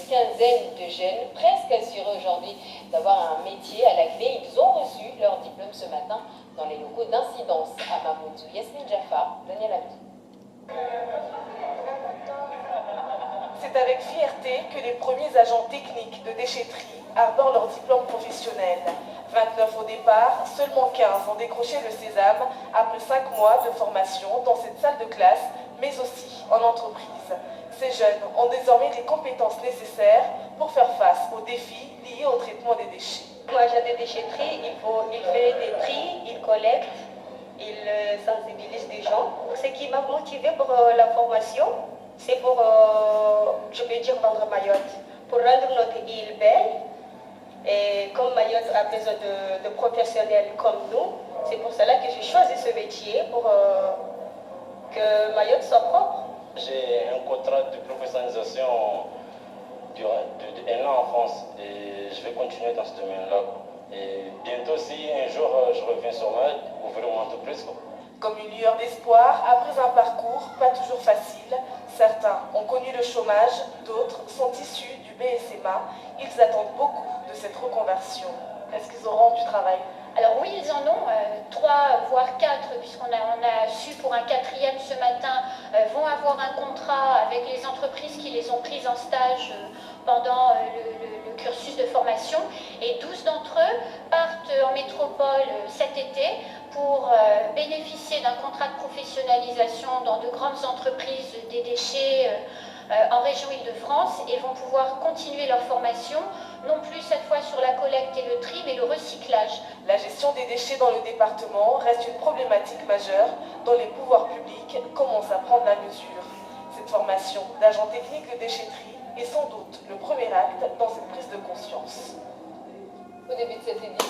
quinzaine de jeunes, presque assurés aujourd'hui d'avoir un métier à la clé. Ils ont reçu leur diplôme ce matin dans les locaux d'incidence à Mamoudzou. Yasmine Jaffa, Daniel Abdou. C'est avec fierté que les premiers agents techniques de déchetterie arborent leur diplôme professionnel. 29 au départ, seulement 15 ont décroché le sésame après 5 mois de formation dans cette salle de classe, mais aussi en entreprise. Ces jeunes ont désormais les compétences nécessaires pour faire face aux défis liés au traitement des déchets. L'agent de déchetterie, il fait des tri, il collecte, il sensibilise des gens. Ce qui m'a motivé pour la formation, c'est pour, je peux dire, vendre Mayotte, pour rendre notre île belle. Et comme Mayotte a besoin de professionnels comme nous, c'est pour cela que j'ai choisi ce métier, pour que Mayotte soit propre. J'ai un contrat de professionnalisation d'un an en France et je vais continuer dans ce domaine-là. Et bientôt, si un jour je reviens sur Mayotte, ouvrir mon entreprise. Comme une lueur d'espoir, après un parcours pas toujours facile, certains ont connu le chômage, d'autres sont issus du BSMA. Ils attendent beaucoup de cette reconversion. Est-ce qu'ils auront du travail? Alors oui, ils en ont, 3 voire 4, puisqu'on a su pour un 4e ce matin, vont avoir un contrat avec les entreprises qui les ont prises en stage pendant le cursus de formation. Et 12 d'entre eux partent en métropole cet été pour bénéficier d'un contrat de professionnalisation dans de grandes entreprises des déchets en région Île-de-France et vont pouvoir continuer leur formation, non plus cette fois sur la collecte et le tri, mais le recyclage. La gestion des déchets dans le département reste une problématique majeure dont les pouvoirs publics commencent à prendre la mesure. Cette formation d'agent technique de déchetterie est sans doute le premier acte dans cette prise de conscience. Au début de cette édition,